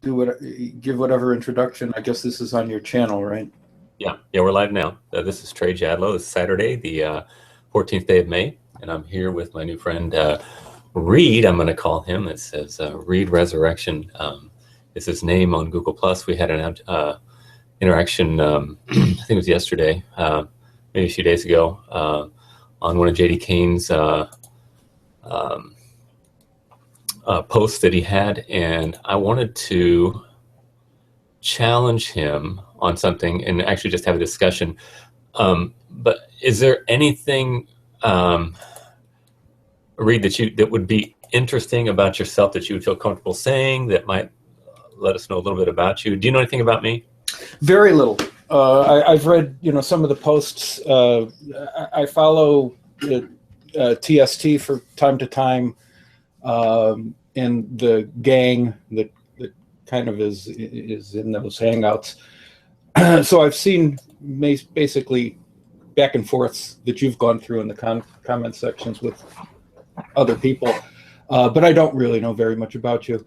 give whatever introduction. I guess this is on your channel, right? Yeah, we're live now. This is Trey Chat About God. It's Saturday, the 14th day of May, and I'm here with my new friend Reed. I'm going to call him. It says Read Resurrection is his name on Google+. We had an interaction, I think it was yesterday, maybe a few days ago, on one of J.D. Kane's posts that he had, and I wanted to challenge him on something and actually just have a discussion. But is there anything, Reed, that would be interesting about yourself that you would feel comfortable saying that might let us know a little bit about you? Do you know anything about me? Very little. I've read, some of the posts. I follow TST for time to time, and the gang that kind of is in those hangouts. So I've seen basically back and forths that you've gone through in the comment sections with other people, but I don't really know very much about you.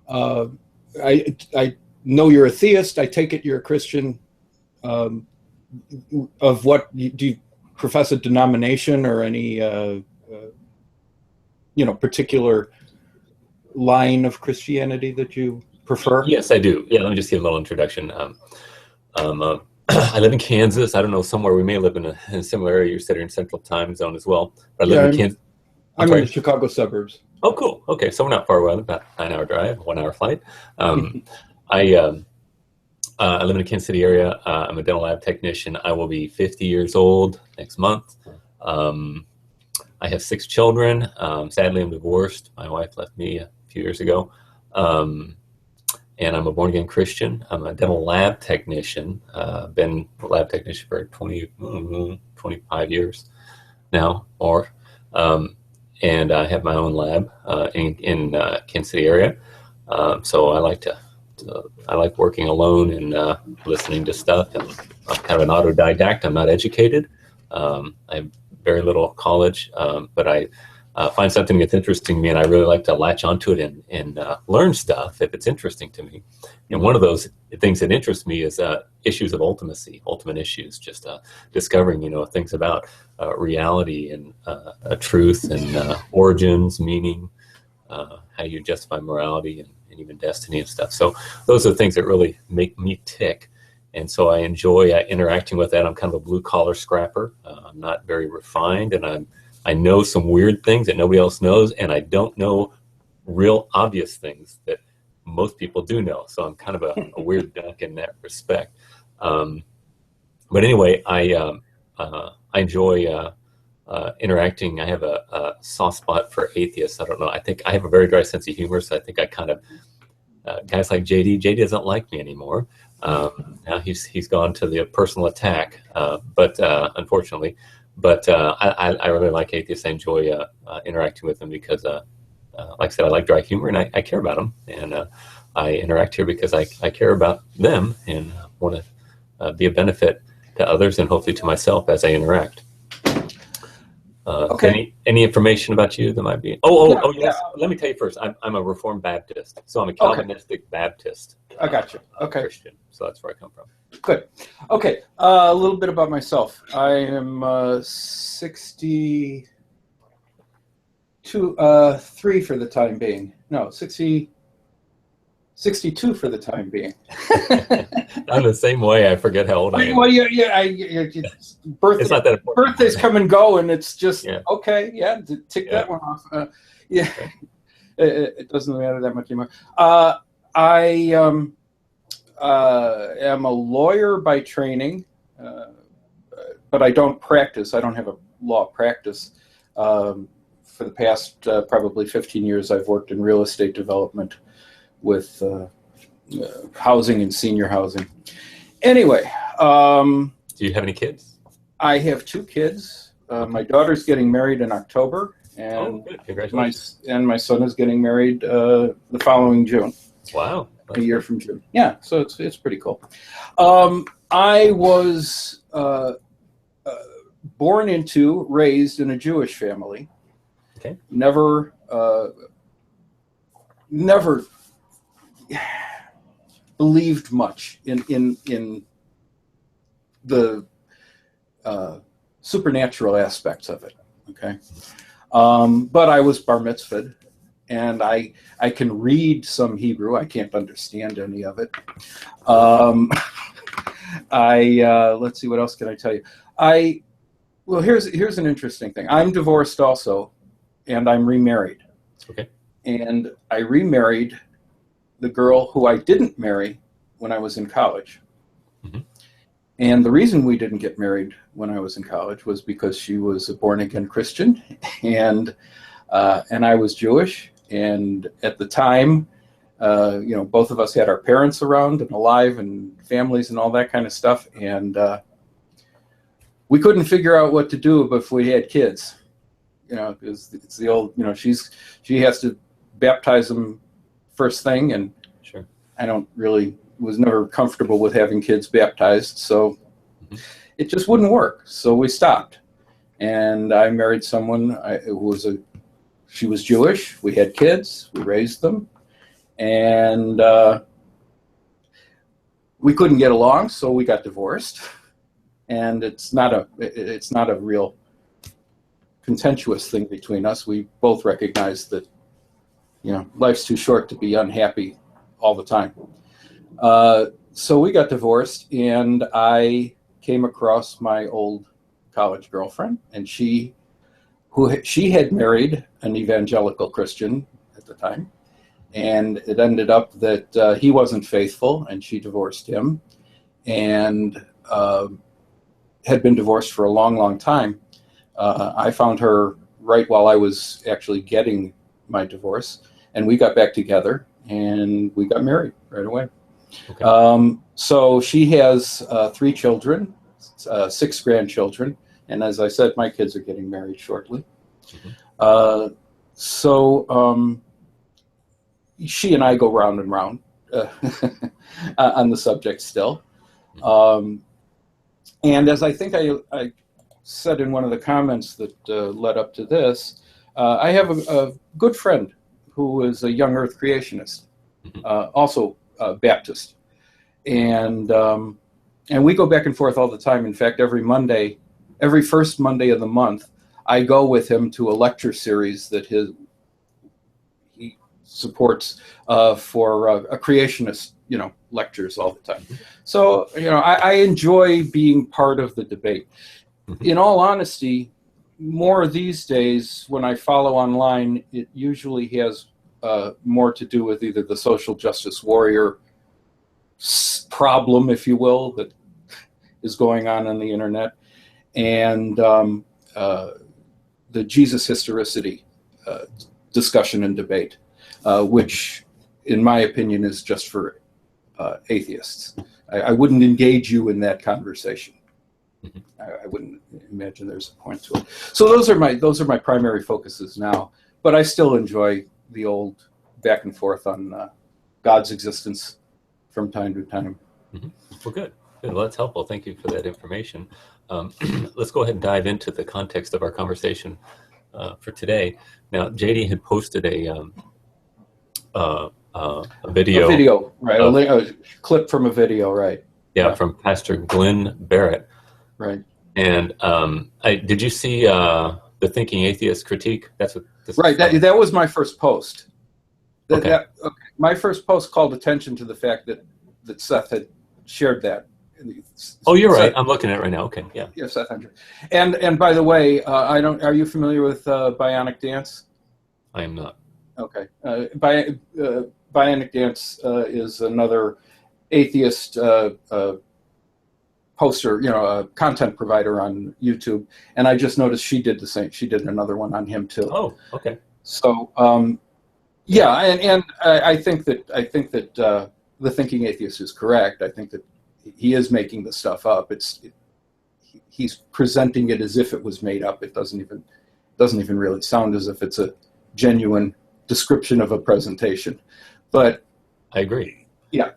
I know you're a theist. I take it you're a Christian. Of what do you profess a denomination or any particular line of Christianity that you prefer? Yes, I do. Yeah, let me just give a little introduction. I live in Kansas. I don't know, somewhere we may live in a similar area. You're sitting in Central Time Zone as well. But I live in Kansas. I'm in the Chicago suburbs. Oh, cool. Okay, so we're not far away. About a 9-hour drive, 1-hour flight. I live in the Kansas City area. I'm a dental lab technician. I will be 50 years old next month. I have 6 children. Sadly, I'm divorced. My wife left me a few years ago. And I'm a born-again Christian. I'm a dental lab technician. Been a lab technician for 25 years now, or. And I have my own lab in Kansas City area. So I like working alone and listening to stuff. And I'm kind of an autodidact. I'm not educated. I have very little college, but I find something that's interesting to me, and I really like to latch onto it and learn stuff if it's interesting to me. And one of those things that interests me is issues of ultimacy, ultimate issues, just discovering, things about reality and truth and origins, meaning, how you justify morality and even destiny and stuff. So those are the things that really make me tick. And so I enjoy interacting with that. I'm kind of a blue-collar scrapper. I'm not very refined, and I know some weird things that nobody else knows, and I don't know real obvious things that most people do know. So I'm kind of a weird duck in that respect. But anyway, I enjoy interacting. I have a soft spot for atheists. I don't know. I think I have a very dry sense of humor, so I think I kind of guys like JD. JD doesn't like me anymore. Now he's gone to the personal attack, but unfortunately. But I really like atheists. I enjoy interacting with them because, like I said, I like dry humor, and I care about them. And I interact here because I care about them and want to be a benefit to others and hopefully to myself as I interact. Okay. Any information about you that might be? Oh, yes. Let me tell you first. I'm a Reformed Baptist, so I'm a Calvinistic Baptist. I got you. Okay. Christian. So that's where I come from. Good. Okay. A little bit about myself. I am 62, 3 for the time being. No, 62 for the time being. I'm the same way. I forget how old I am. Well, birthdays come and go, and it's just okay. Yeah, tick that one off. It doesn't matter that much anymore. I am a lawyer by training, but I don't practice. I don't have a law practice. For the past probably 15 years, I've worked in real estate development with housing and senior housing. Anyway. Do you have any kids? I have 2 kids. My daughter's getting married in October, and congratulations. my son is getting married the following June. Wow. A year from June. Yeah, so it's pretty cool. I was raised in a Jewish family. Okay. Never believed much in the supernatural aspects of it. Okay, but I was bar mitzvahed, and I can read some Hebrew. I can't understand any of it. Let's see, what else can I tell you? Well, here's an interesting thing. I'm divorced also, and I'm remarried. Okay. And I remarried the girl who I didn't marry when I was in college. Mm-hmm. And the reason we didn't get married when I was in college was because she was a born-again Christian, and I was Jewish. And at the time, both of us had our parents around and alive and families and all that kind of stuff. And we couldn't figure out what to do if we had kids. Because it's the old, she has to baptize them first thing, and sure. I was never comfortable with having kids baptized, so it just wouldn't work. So we stopped, and I married someone she was Jewish. We had kids, we raised them, and we couldn't get along, so we got divorced. And it's not a real contentious thing between us. We both recognize that, life's too short to be unhappy all the time. So we got divorced, and I came across my old college girlfriend, and she had married an evangelical Christian at the time, and it ended up that he wasn't faithful, and she divorced him, and had been divorced for a long, long time. I found her right while I was actually getting my divorce, and we got back together, and we got married right away. Okay. So she has 3 children, 6 grandchildren, and as I said, my kids are getting married shortly. Mm-hmm. So she and I go round and round on the subject still. And as I think I said in one of the comments that led up to this, I have a good friend who is a young earth creationist, also Baptist. And we go back and forth all the time. In fact, every first Monday of the month, I go with him to a lecture series that he supports for a creationist, lectures all the time. So, I enjoy being part of the debate. In all honesty, more these days when I follow online, it usually has more to do with either the social justice warrior problem, if you will, that is going on the internet, and the Jesus historicity discussion and debate, which, in my opinion, is just for atheists. I wouldn't engage you in that conversation. I wouldn't imagine there's a point to it. So those are my primary focuses now. But I still enjoy the old back and forth on God's existence from time to time. Mm-hmm. Well, good. Well, that's helpful. Thank you for that information. Let's go ahead and dive into the context of our conversation for today. Now, JD had posted a video. A video, right? A clip from a video, right? Yeah, from Pastor Glenn Barrett. Right. And did you see the Thinking Atheist critique? That's what this right. That was my first post. Okay. My first post called attention to the fact that Seth had shared that. Oh, you're right. I'm looking at it right now. Okay. Yeah. Yeah, Seth Hendrick. And by the way, are you familiar with Bionic Dance? I am not. Okay. Bionic Dance is another atheist poster, a content provider on YouTube, and I just noticed she did the same. She did another one on him too. Oh, okay. So, yeah, and I think that the Thinking Atheist is correct. I think that he is making the stuff up. He's presenting it as if it was made up. It doesn't even really sound as if it's a genuine description of a presentation. But I agree. Yeah.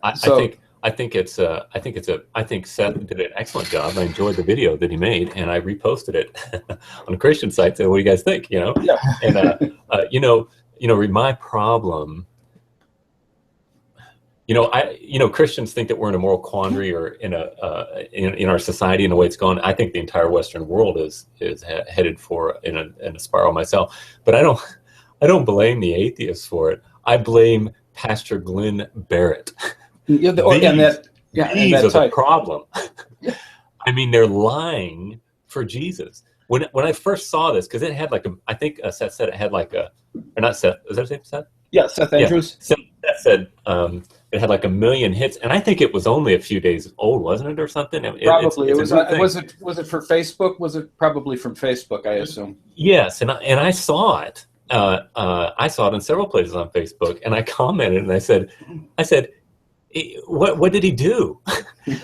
I think Seth did an excellent job. I enjoyed the video that he made, and I reposted it on a Christian site. Said, "What do you guys think?" Yeah. And my problem. Christians think that we're in a moral quandary or in in our society in the way it's going. I think the entire Western world is headed for in a spiral myself. But I don't blame the atheists for it. I blame Pastor Glenn Barrett. These are the problem. I mean, they're lying for Jesus. When I first saw this, because it had I think Seth said it had or not Seth, is that his name, Seth? Yeah, Seth Andrews. Yeah. Seth said it had 1 million hits, and I think it was only a few days old, wasn't it, or something? Probably. Was it for Facebook? Was it probably from Facebook, I assume? Yes, and I saw it. I saw it in several places on Facebook, and I commented and I said, what did he do?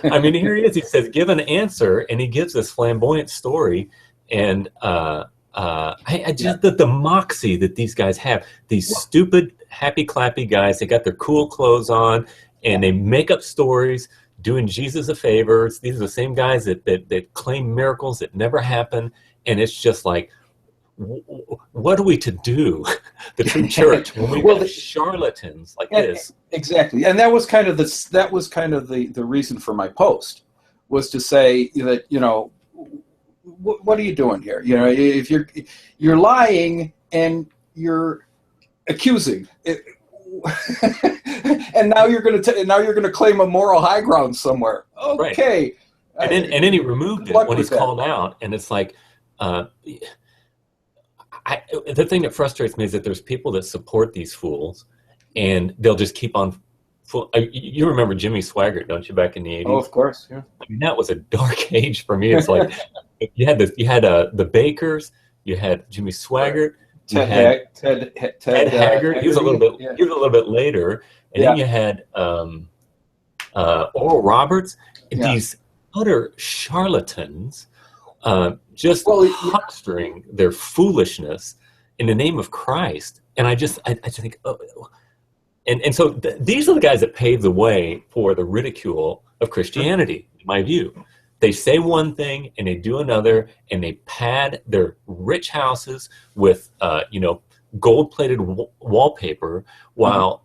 I mean, here he is. He says, give an answer, and he gives this flamboyant story, and the moxie that these guys have, these stupid happy clappy guys, they got their cool clothes on, and they make up stories doing Jesus a favor. These are the same guys that claim miracles that never happen, and it's just like, what are we to do, the true church, when we have charlatans like this? Exactly, and that was kind of the reason for my post, was to say that, what are you doing here? If you're lying and you're accusing, and now you're going to claim a moral high ground somewhere. Okay, right. And then he removed it when he's called out, and it's like. The thing that frustrates me is that there's people that support these fools, and they'll just keep on. You remember Jimmy Swaggart, don't you? Back in the 80s. Oh, of course. Yeah. I mean, that was a dark age for me. It's like you had the Bakers, you had Jimmy Swaggart, Ted Haggard. He was a little bit. Yeah. He was a little bit later, and then you had Oral Roberts. Yeah. These utter charlatans. Just huckstering their foolishness in the name of Christ. And I just think, and so these are the guys that pave the way for the ridicule of Christianity, in my view. They say one thing and they do another, and they pad their rich houses with, gold-plated wallpaper while,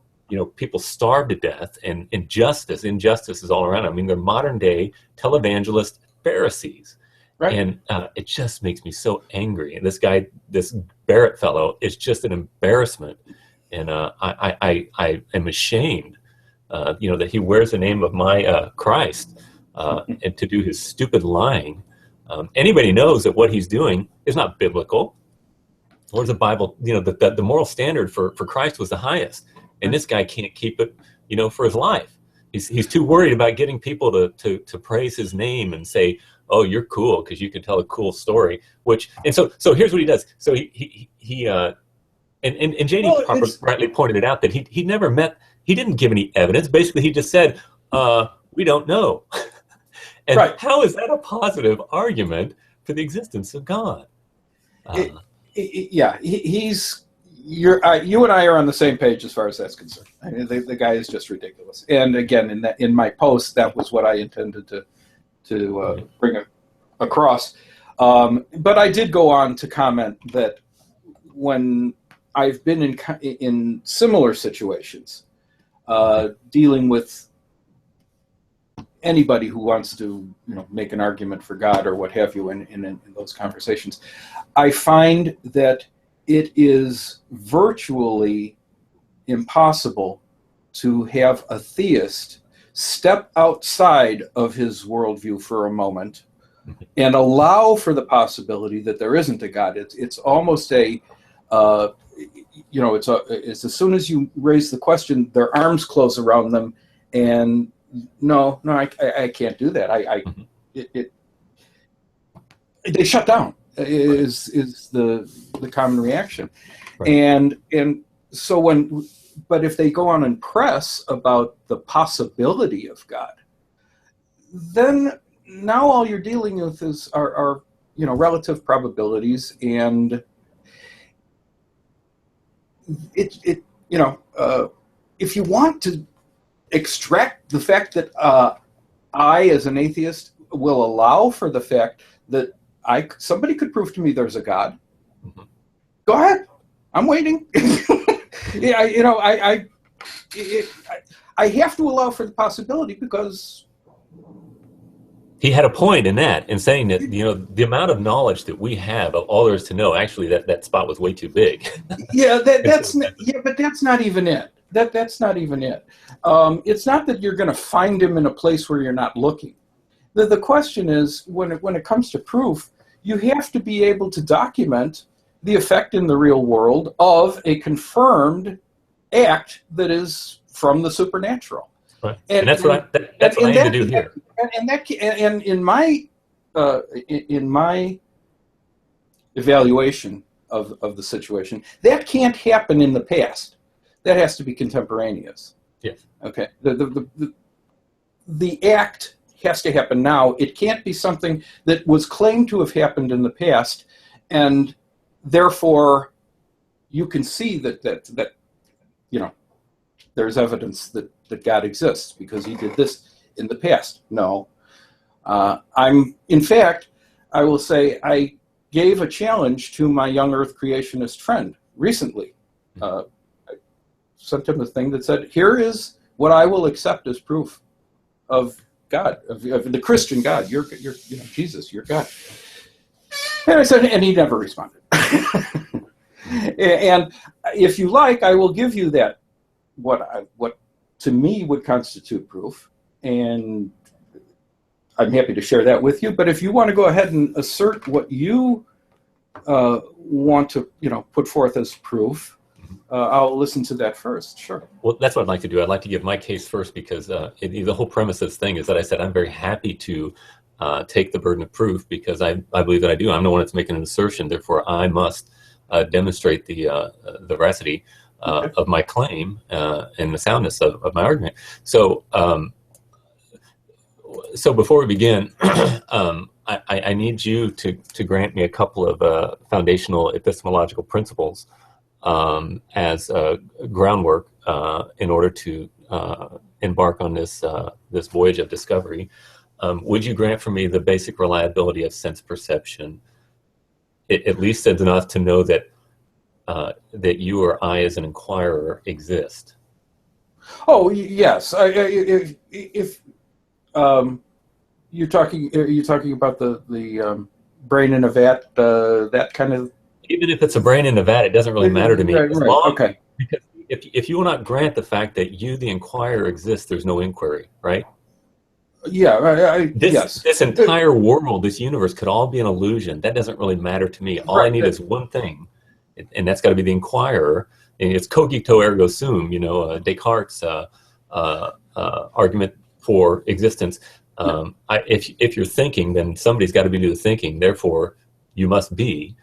people starve to death, and injustice is all around. I mean, they're modern-day televangelist Pharisees. Right. And it just makes me so angry. And this Barrett fellow, is just an embarrassment. And I am ashamed, that he wears the name of my Christ and to do his stupid lying. Anybody knows that what he's doing is not biblical. Or the Bible, the moral standard for Christ was the highest. And this guy can't keep it, for his life. He's too worried about getting people to praise his name and say, oh, you're cool because you can tell a cool story. So here's what he does. So he and JD rightly pointed it out that he never met. He didn't give any evidence. Basically, he just said, we don't know. And how is that a positive argument for the existence of God? You and I are on the same page as far as that's concerned. I mean, the guy is just ridiculous. And again, in my post, that was what I intended to bring across. But I did go on to comment that when I've been in similar situations, dealing with anybody who wants to make an argument for God or what have you in those conversations, I find that it is virtually impossible to have a theist step outside of his worldview for a moment and allow for the possibility that there isn't a God. It's almost it's as soon as you raise the question, their arms close around them, and no, I can't do that. They shut down. Is the common reaction, and so but if they go on and press about the possibility of God, then now all you're dealing with are relative probabilities, and if you want to extract the fact that I, as an atheist, will allow for the fact that somebody could prove to me there's a God. Mm-hmm. Go ahead. I'm waiting. I I have to allow for the possibility because he had a point in that, in saying that, you know, the amount of knowledge that we have of all there is to know, actually that spot was way too big. Yeah, but that's not even it. That's not even it. It's not that you're going to find him in a place where you're not looking. The question is, when it comes to proof, you have to be able to document the effect in the real world of a confirmed act that is from the supernatural. Right. And that's what I aim to do here. And in my evaluation of the situation, that can't happen in the past. That has to be contemporaneous. Yes. Okay. The act has to happen now. It can't be something that was claimed to have happened in the past, and therefore you can see that you know, there's evidence that God exists because he did this in the past. No. In fact, I will say I gave a challenge to my young earth creationist friend recently. I sent him a thing that said, here is what I will accept as proof of God, of the Christian God. You're you know, Jesus, you're God. And I said, and he never responded. And if you like, I will give you that, what to me would constitute proof, and I'm happy to share that with you. But if you want to go ahead and assert what you want to, you know, put forth as proof, I'll listen to that first. Sure. Well, that's what I'd like to do. I'd like to give my case first because the whole premise of this thing is that I said I'm very happy to take the burden of proof because I believe that I do. I'm the one that's making an assertion. Therefore, I must demonstrate the veracity of my claim and the soundness of my argument. So, so before we begin, I need you to grant me a couple of foundational epistemological principles as groundwork in order to embark on this voyage of discovery. Would you grant for me the basic reliability of sense perception, at least enough to know that that you or I, as an inquirer, exist? Oh yes. If you're talking about the brain in a vat, that kind of. Even if it's a brain in a vat, it doesn't really matter to me. Right. Okay. Because if you will not grant the fact that you, the inquirer, exists, there's no inquiry, right? Yeah. This entire world, this universe, could all be an illusion. That doesn't really matter to me. All I need is one thing, and that's got to be the inquirer. And it's cogito ergo sum, you know, Descartes' argument for existence. If you're thinking, then somebody's got to be doing the thinking. Therefore, you must be.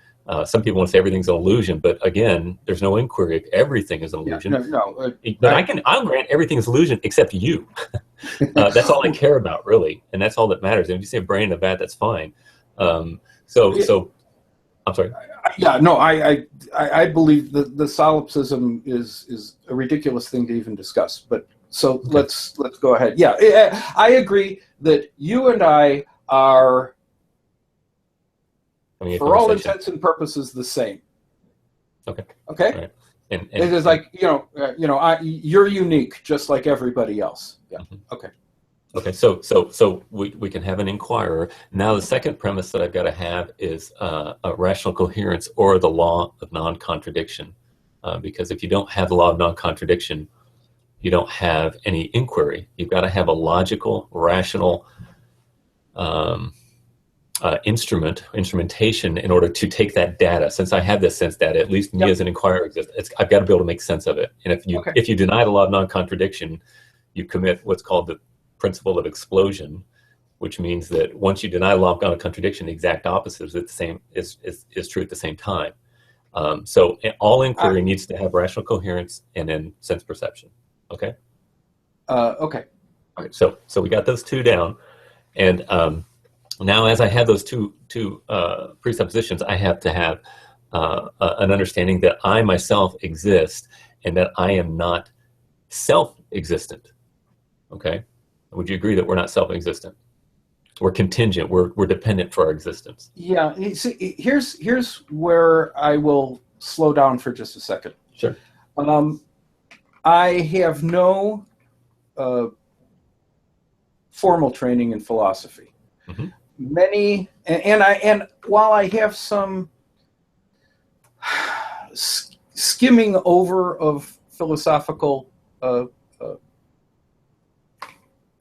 Some people want to say everything's an illusion, but again, there's no inquiry if everything is an illusion. But I'll grant everything's illusion except you. That's all I care about, really, and that's all that matters. And if you say brain in a vat, that's fine. So I'm sorry. Yeah, no, I believe the solipsism is a ridiculous thing to even discuss. But so okay. let's go ahead. Yeah, I agree that you and I are, for all intents and purposes, the same. Okay. Right. And it is like you're unique, just like everybody else. Yeah. Mm-hmm. Okay. So we can have an inquirer. Now the second premise that I've got to have is a rational coherence or the law of non-contradiction, because if you don't have the law of non-contradiction, you don't have any inquiry. You've got to have a logical, rational instrumentation in order to take that data. Since I have this sense data, at least me as an inquirer exists, I've got to be able to make sense of it. And if you deny the law of non-contradiction, you commit what's called the principle of explosion, which means that once you deny the law of non-contradiction, the exact opposite is the same is true at the same time. So all inquiry needs to have rational coherence and then sense perception. Okay. Okay. All right. So we got those two down, and now as I have those two presuppositions, I have to have an understanding that I myself exist and that I am not self-existent. Okay. Would you agree that we're not self-existent? We're contingent. We're dependent for our existence. Yeah. See, here's where I will slow down for just a second. Sure. I have no formal training in philosophy. Mm-hmm. And while I have some skimming over of philosophical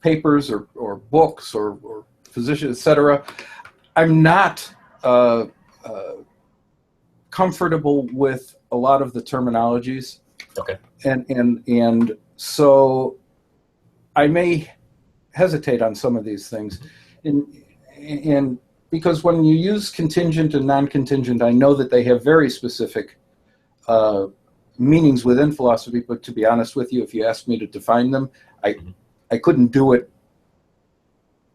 papers or books or physicians, etc., I'm not comfortable with a lot of the terminologies. Okay. And so I may hesitate on some of these things. And because when you use contingent and non-contingent, I know that they have very specific meanings within philosophy, but to be honest with you, if you asked me to define them, I couldn't do it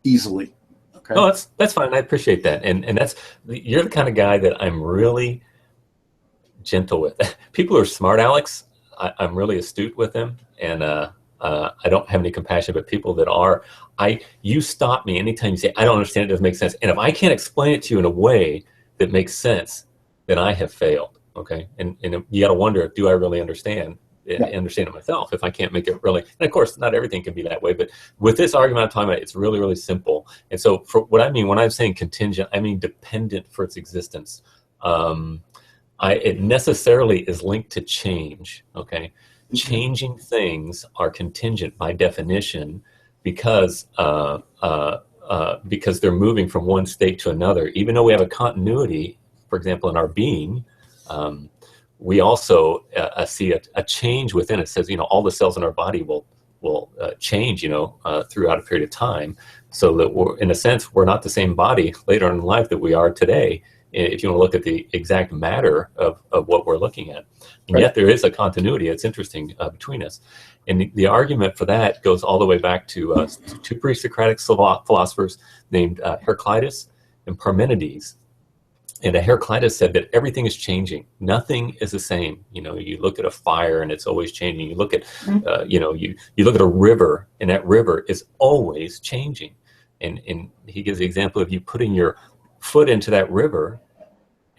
easily. Okay. No, that's fine. I appreciate that. And you're the kind of guy that I'm really gentle with. People who are smart Alex, I'm really astute with them, and I don't have any compassion, but people that are, you stop me anytime you say, I don't understand, it doesn't make sense. And if I can't explain it to you in a way that makes sense, then I have failed. Okay. And you got to wonder, do I really understand it myself if I can't make it really? And of course, not everything can be that way, but with this argument I'm talking about, it's really, really simple. And so for what I mean, when I'm saying contingent, I mean dependent for its existence. It necessarily is linked to change. Okay. Changing things are contingent by definition because they're moving from one state to another. Even though we have a continuity, for example, in our being, we also see a change within it. It says, all the cells in our body will change, throughout a period of time, so that we're, in a sense, we're not the same body later on in life that we are today, if you want to look at the exact matter of what we're looking at. And yet there is a continuity. It's interesting between us. And the argument for that goes all the way back to two pre-Socratic philosophers named Heraclitus and Parmenides. And Heraclitus said that everything is changing. Nothing is the same. You look at a fire and it's always changing. You look at, you look at a river, and that river is always changing. And he gives the example of you putting your foot into that river,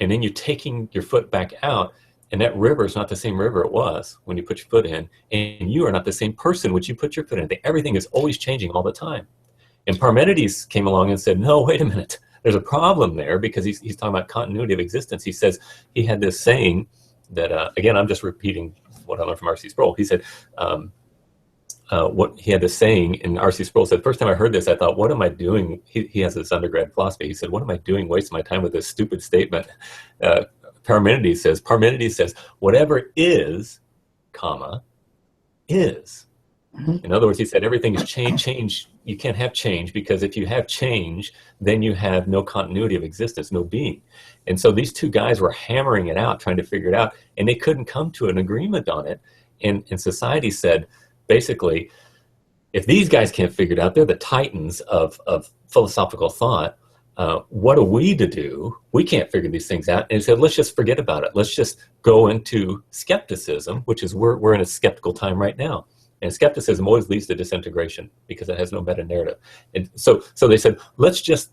and then you taking your foot back out, and that river is not the same river it was when you put your foot in, and you are not the same person which you put your foot in. Everything is always changing all the time. And Parmenides came along and said, no, wait a minute. There's a problem there, because he's talking about continuity of existence. He says he had this saying that, again, I'm just repeating what I learned from R.C. Sproul. He said, what he had this saying, and R.C. Sproul said, first time I heard this, I thought, what am I doing? He has this undergrad philosophy. He said, what am I doing wasting my time with this stupid statement? Parmenides says, whatever is, is. In other words, he said everything is change. You can't have change, because if you have change, then you have no continuity of existence, no being. And so these two guys were hammering it out, trying to figure it out, and they couldn't come to an agreement on it. And society said, basically, if these guys can't figure it out, they're the titans of philosophical thought. What are we to do? We can't figure these things out. And he said, let's just forget about it. Let's just go into skepticism, which is we're in a skeptical time right now. And skepticism always leads to disintegration, because it has no meta narrative. And so they said, let's just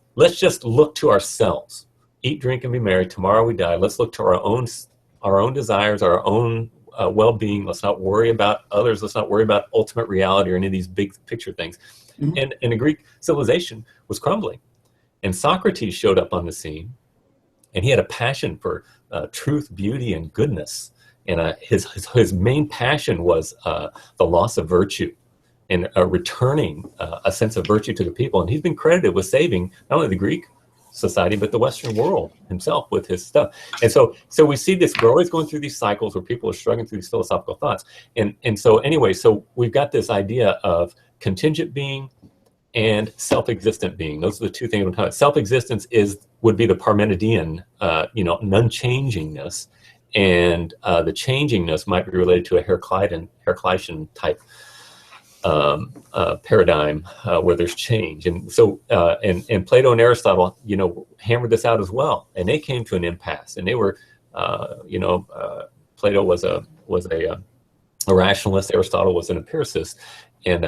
look to ourselves. Eat, drink, and be merry. Tomorrow we die. Let's look to our own desires, our own well-being. Let's not worry about others. Let's not worry about ultimate reality or any of these big picture things. Mm-hmm. And the Greek civilization was crumbling. And Socrates showed up on the scene, and he had a passion for truth, beauty, and goodness. And his main passion was the loss of virtue, and returning a sense of virtue to the people. And he's been credited with saving not only the Greek society, but the Western world himself with his stuff. And so we see this, we're always going through these cycles where people are struggling through these philosophical thoughts. And so anyway, so we've got this idea of contingent being and self-existent being. Those are the two things we're talking about. Self-existence would be the Parmenidean, non-changingness. And the changingness might be related to a Heraclitean type paradigm where there's change. And so and Plato and Aristotle, hammered this out as well. And they came to an impasse. And they were, Plato was a rationalist. Aristotle was an empiricist. And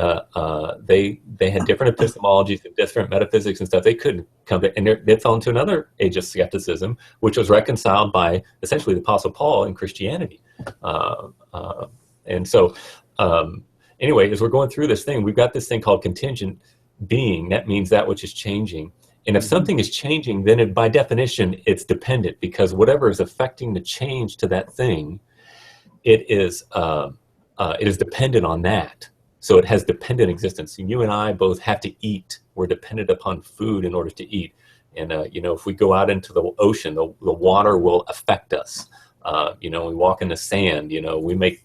they had different epistemologies and different metaphysics and stuff. They couldn't come to, and they fell into another age of skepticism, which was reconciled by essentially the Apostle Paul in Christianity. And anyway, as we're going through this thing, we've got this thing called contingent being. That means that which is changing. And if something is changing, then by definition, it's dependent, because whatever is affecting the change to that thing, it is dependent on that. So it has dependent existence. And you and I both have to eat. We're dependent upon food in order to eat. And, if we go out into the ocean, the water will affect us. We walk in the sand, we make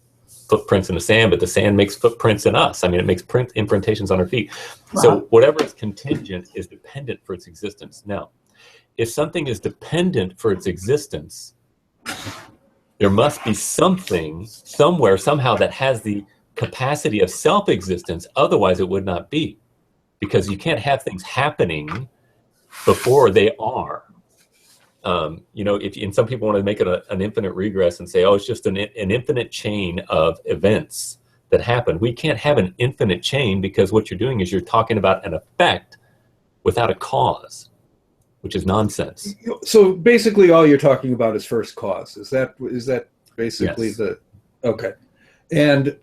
footprints in the sand, but the sand makes footprints in us. I mean, it makes imprintations on our feet. Wow. So whatever is contingent is dependent for its existence. Now, if something is dependent for its existence, there must be something, somewhere, somehow, that has the capacity of self-existence. Otherwise, it would not be. Because you can't have things happening before they are. And some people want to make it an infinite regress and say, oh, it's just an infinite chain of events that happen. We can't have an infinite chain, because what you're doing is you're talking about an effect without a cause, which is nonsense. So basically all you're talking about is first cause. Is that basically yes. Okay. And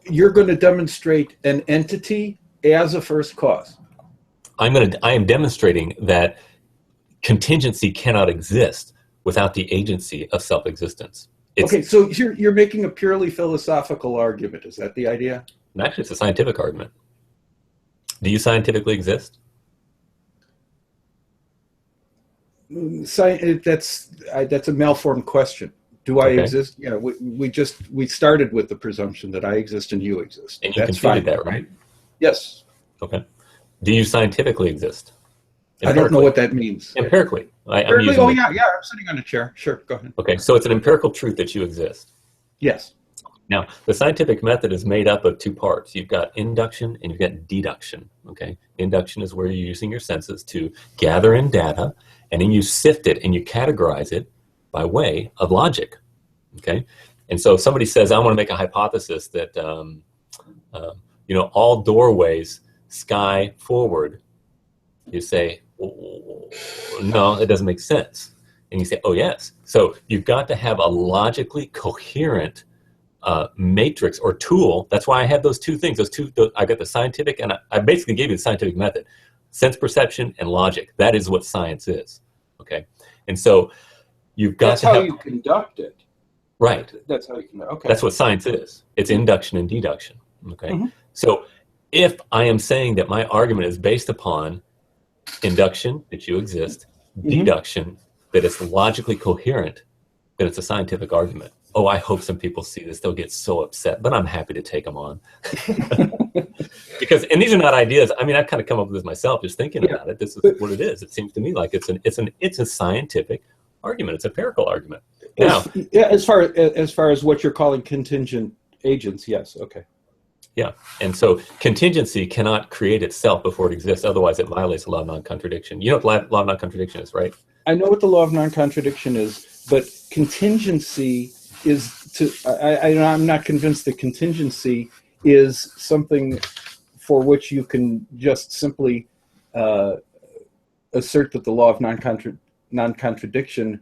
you're going to demonstrate an entity as a first cause. I am demonstrating that contingency cannot exist without the agency of self-existence. Okay, so you're making a purely philosophical argument. Is that the idea? Actually, it's a scientific argument. Do you scientifically exist? That's a malformed question. Do I exist? Yeah, we started with the presumption that I exist and you exist. And you conceded that, right? Yes. Okay. Do you scientifically exist? I don't know what that means. Empirically. I'm sitting on a chair. Sure, go ahead. Okay, so it's an empirical truth that you exist. Yes. Now, the scientific method is made up of two parts. You've got induction and you've got deduction. Okay, induction is where you're using your senses to gather in data, and then you sift it and you categorize it by way of logic. Okay, and so if somebody says, I want to make a hypothesis that all doorways sky forward, you say, no, it doesn't make sense. And you say, oh, yes. So you've got to have a logically coherent matrix or tool. That's why I have those two things. I got the scientific, and I basically gave you the scientific method. Sense perception and logic. That is what science is. Okay. And so you've got That's how you conduct it. Right. That's how you conduct. Okay. That's what science is. It's induction and deduction. Okay. Mm-hmm. So if I am saying that my argument is based upon induction, that you exist, deduction, that it's logically coherent, then it's a scientific argument. Oh, I hope some people see this. They'll get so upset, but I'm happy to take them on. And these are not ideas. I mean, I've kind of come up with this myself, just thinking about it. This is what it is. It seems to me like it's a scientific argument. It's an empirical argument. Now, as far as what you're calling contingent agents, yes, okay. Yeah, and so contingency cannot create itself before it exists. Otherwise, it violates the law of non-contradiction. You know what the law of non-contradiction is, right? I know what the law of non-contradiction is, but contingency is I'm not convinced that contingency is something for which you can just simply assert that the law of non-contradiction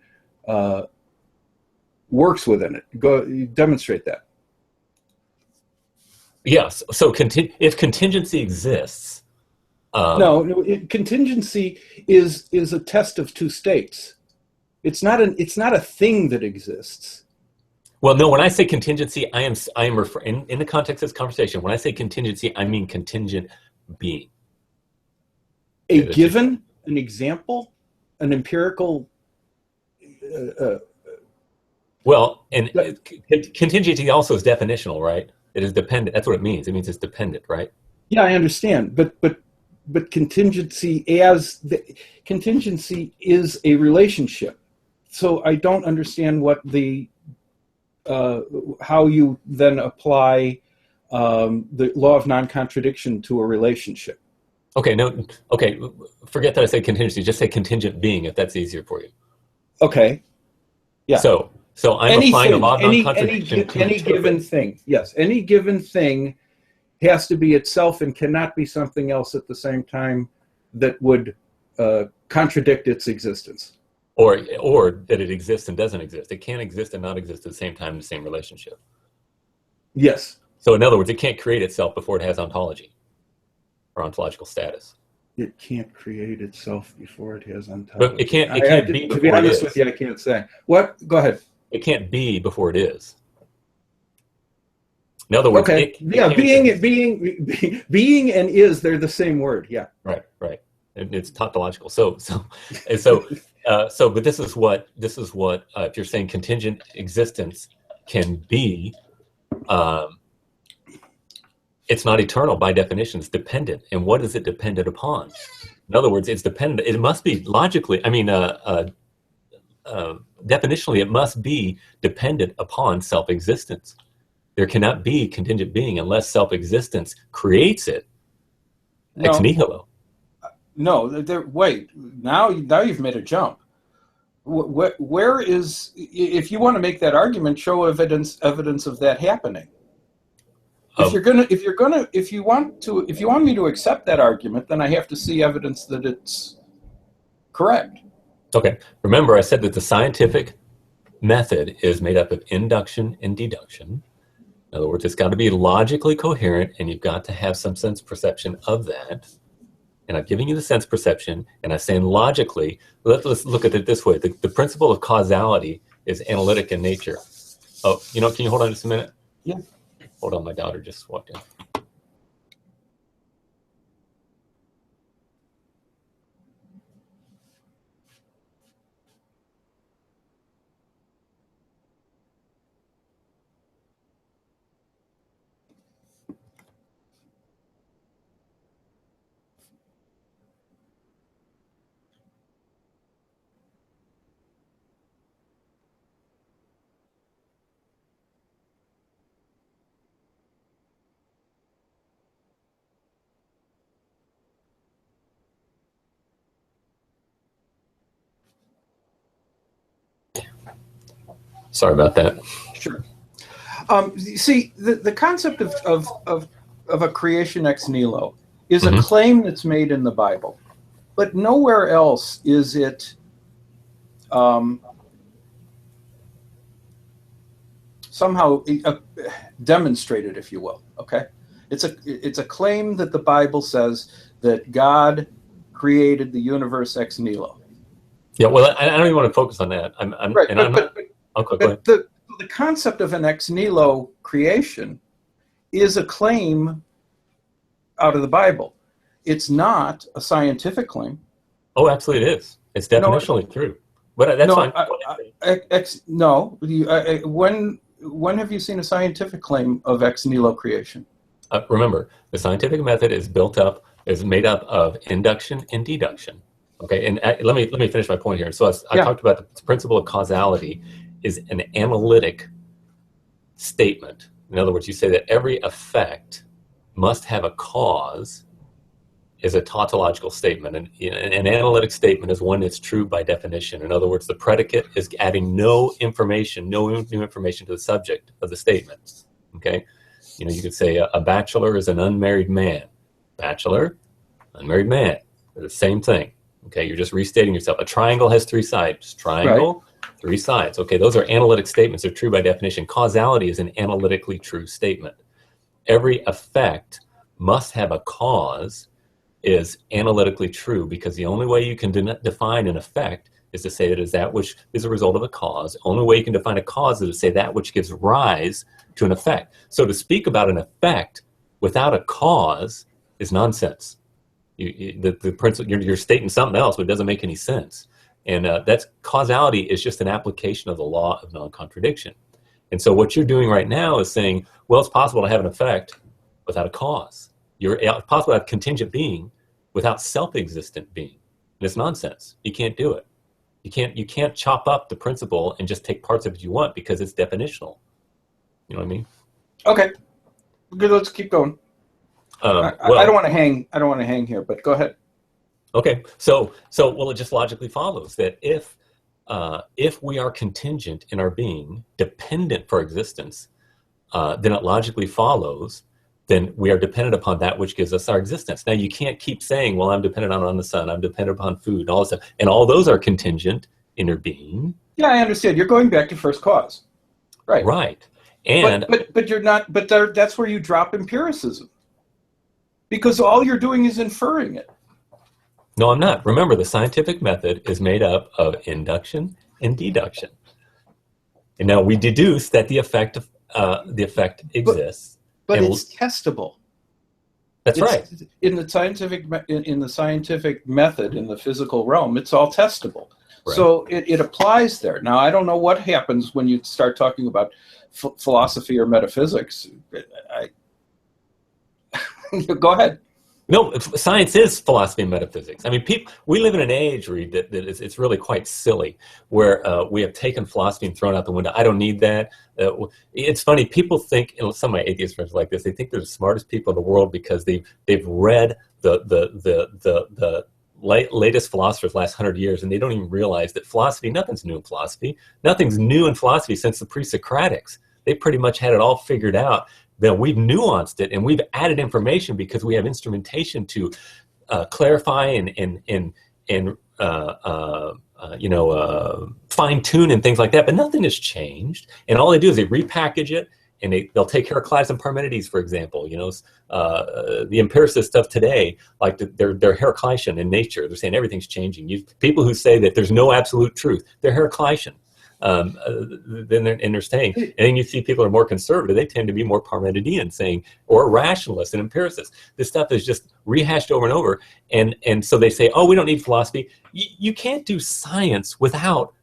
works within it. Demonstrate that. Yes. So if contingency exists, contingency is a test of two states. It's not a thing that exists. Well, no. When I say contingency, I am referring in the context of this conversation. When I say contingency, I mean contingent being. An example, an empirical. Contingency also is definitional, right? It is dependent. That's what it means. It means it's dependent, right? Yeah, I understand. But contingency contingency is a relationship. So I don't understand what how you then apply the law of non-contradiction to a relationship. Okay, forget that I say contingency. Just say contingent being if that's easier for you. Okay. Yeah. So I'm applying the law of non-contradiction to any given thing. Yes, any given thing has to be itself and cannot be something else at the same time that would contradict its existence. Or that it exists and doesn't exist. It can't exist and not exist at the same time in the same relationship. Yes. So in other words, it can't create itself before it has ontology or ontological status. It can't create itself before it has ontology. But it can't be before to be honest it is. with you, I can't say. What? Go ahead. It can't be before it is. In other words, okay. Being and is, they're the same word. Yeah. Right. It's tautological. But this is what if you're saying contingent existence can be, it's not eternal by definition. It's dependent. And what is it dependent upon? In other words, it's dependent. It must be logically. Definitionally, it must be dependent upon self-existence. There cannot be contingent being unless self-existence creates it. No. Ex nihilo. No, wait. Now you've made a jump. Where is, if you want to make that argument, show evidence of that happening. If you want me to accept that argument, then I have to see evidence that it's correct. Okay. Remember, I said that the scientific method is made up of induction and deduction. In other words, it's got to be logically coherent, and you've got to have some sense perception of that. And I'm giving you the sense perception, and I'm saying logically, let's look at it this way. The principle of causality is analytic in nature. Oh, can you hold on just a minute? Yeah. Hold on, my daughter just walked in. Sorry about that. Sure. See, the concept of a creation ex nihilo is a claim that's made in the Bible, but nowhere else is it somehow demonstrated, if you will. Okay, it's a claim that the Bible says that God created the universe ex nihilo. Yeah, well, I don't even want to focus on that. But the concept of an ex nihilo creation is a claim out of the Bible. It's not a scientific claim. Oh, absolutely it is. It's definitionally true. But that's fine. When have you seen a scientific claim of ex nihilo creation? Remember, the scientific method is made up of induction and deduction. Okay, and let me finish my point here. So I talked about the principle of causality is an analytic statement. In other words, you say that every effect must have a cause is a tautological statement. And an analytic statement is one that's true by definition. In other words, the predicate is adding no new information to the subject of the statement. Okay, you could say a bachelor is an unmarried man. Bachelor, unmarried man. They're the same thing. Okay, you're just restating yourself. A triangle has three sides. Triangle, right. Three sides. Okay, those are analytic statements. They're true by definition. Causality is an analytically true statement. Every effect must have a cause is analytically true because the only way you can define an effect is to say that is that which is a result of a cause. The only way you can define a cause is to say that which gives rise to an effect. So to speak about an effect without a cause is nonsense. The principle, you're stating something else, but it doesn't make any sense. And that's causality is just an application of the law of non-contradiction. And so what you're doing right now is saying, well, it's possible to have an effect without a cause. It's possible to have contingent being without self-existent being. And it's nonsense. You can't do it. You can't chop up the principle and just take parts of it you want because it's definitional. You know what I mean? Okay. Good. Let's keep going. I don't want to hang. I don't want to hang here, but go ahead. Okay. So it just logically follows that if we are contingent in our being, dependent for existence, then it logically follows. Then we are dependent upon that which gives us our existence. Now you can't keep saying, "Well, I'm dependent on the sun. I'm dependent upon food, all this stuff," and all those are contingent in your being. Yeah, I understand. You're going back to first cause, right? Right. And but you're not. But that's where you drop empiricism, because all you're doing is inferring it. no, I'm not. Remember, the scientific method is made up of induction and deduction. And now we deduce that the effect exists. But it's testable. That's right. In the scientific method, in the physical realm, it's all testable. Right. So it applies there. Now, I don't know what happens when you start talking about philosophy or metaphysics. Go ahead. No, science is philosophy and metaphysics. I mean, we live in an age, Reed, that it's really quite silly, where we have taken philosophy and thrown out the window. I don't need that. It's funny. People think, some of my atheist friends are like this. They think they're the smartest people in the world because they've read the latest philosophers last 100 years, and they don't even realize that philosophy, nothing's new in philosophy. Nothing's new in philosophy since the pre-Socratics. They pretty much had it all figured out. Then we've nuanced it and we've added information because we have instrumentation to clarify and fine tune and things like that. But nothing has changed. And all they do is they repackage it, and they'll take Heraclitus and Parmenides, for example. The empiricist of today, like they're Heraclitean in nature. They're saying everything's changing. People who say that there's no absolute truth, they're Heraclitean. Then they're saying, and then you see people who are more conservative, they tend to be more Parmenidean, saying, or rationalists and empiricists. This stuff is just rehashed over and over, and so they say, oh, we don't need philosophy. You can't do science without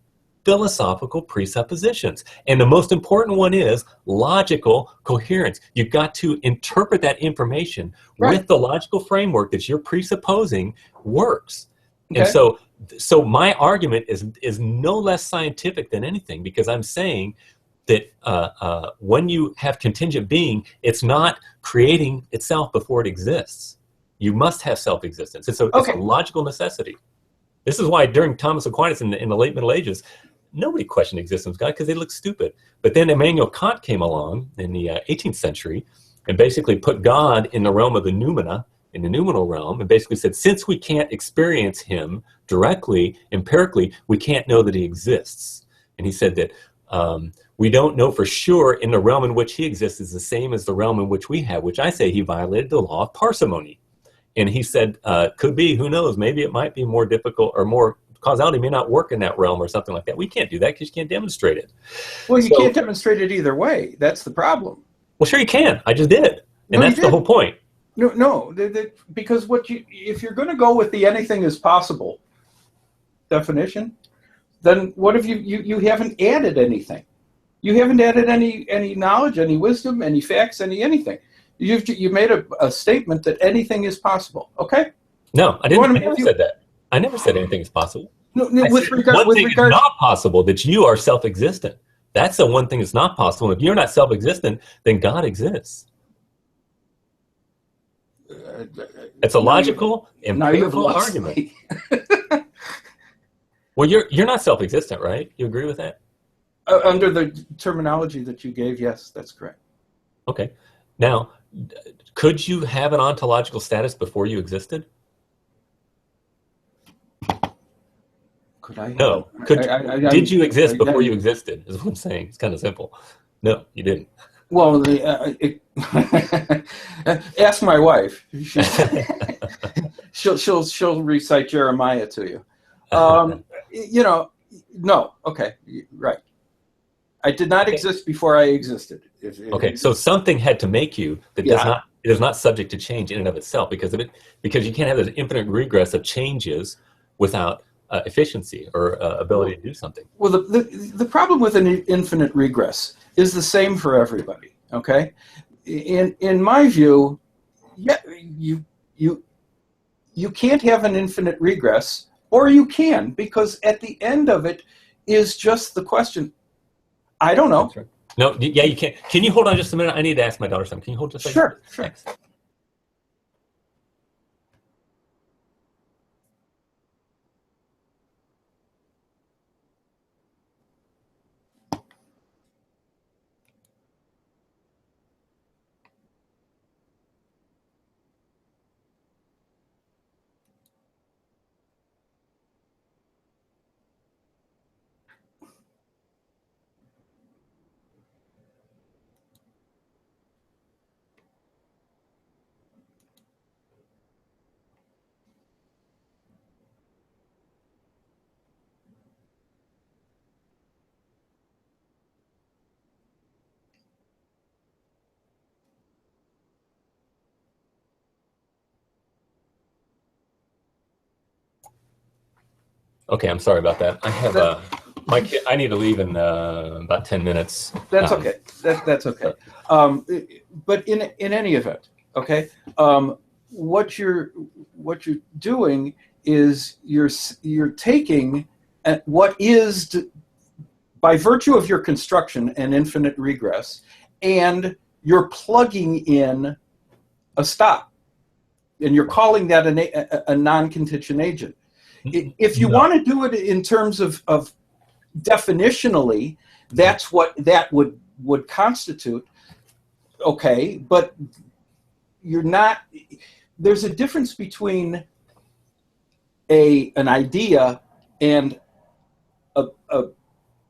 philosophical presuppositions, and the most important one is logical coherence. You've got to interpret that information with the logical framework that you're presupposing works. Okay. And so my argument is no less scientific than anything, because I'm saying that when you have contingent being, it's not creating itself before it exists. You must have self-existence. It's a logical necessity. This is why during Thomas Aquinas in the late Middle Ages, nobody questioned the existence of God because they looked stupid. But then Immanuel Kant came along in the 18th century and basically put God in the realm of the noumena, in the noumenal realm, and basically said, since we can't experience him directly, empirically, we can't know that he exists. And he said that we don't know for sure in the realm in which he exists is the same as the realm in which we have, which I say he violated the law of parsimony. And he said, could be, who knows, maybe it might be more difficult, or more causality may not work in that realm or something like that. We can't do that because you can't demonstrate it. Well, you can't demonstrate it either way. That's the problem. Well, sure you can. I just did. And that's the whole point. No, because if you're going to go with the anything is possible definition, then what if you haven't added anything? You haven't added any knowledge, any wisdom, any facts, anything. You made a statement that anything is possible. Okay? No, I didn't. I never said that. I never said anything is possible. No, one thing is not possible, that you are self-existent. That's the one thing that's not possible. If you're not self-existent, then God exists. It's a logical, empirical argument. Well, you're not self-existent, right? You agree with that? Under the terminology that you gave, yes, that's correct. Okay. Now, could you have an ontological status before you existed? Could I? No. Did you exist before you existed? Is what I'm saying. It's kind of simple. No, you didn't. Well, ask my wife. She'll recite Jeremiah to you. No. Okay, right. I did not exist before I existed. Okay, so something had to make you that is not subject to change in and of itself, because you can't have this infinite regress of changes without efficiency or ability to do something. Well, the problem with an infinite regress is the same for everybody. Okay, in my view, you can't have an infinite regress, or you can, because at the end of it is just the question. I don't know. That's right. No, yeah, you can't. Can you hold on just a minute? I need to ask my daughter something. Can you hold just a second? Sure. Thanks. Okay, I'm sorry about that. I have my kid. I need to leave in about 10 minutes. That's okay. That's okay. But in any event, okay, what you're doing is you're taking what is, by virtue of your construction, an infinite regress, and you're plugging in a stop, and you're calling that a non-contingent agent. If you want to do it in terms of definitionally, that's what that would constitute. Okay, but you're not. There's a difference between an idea and a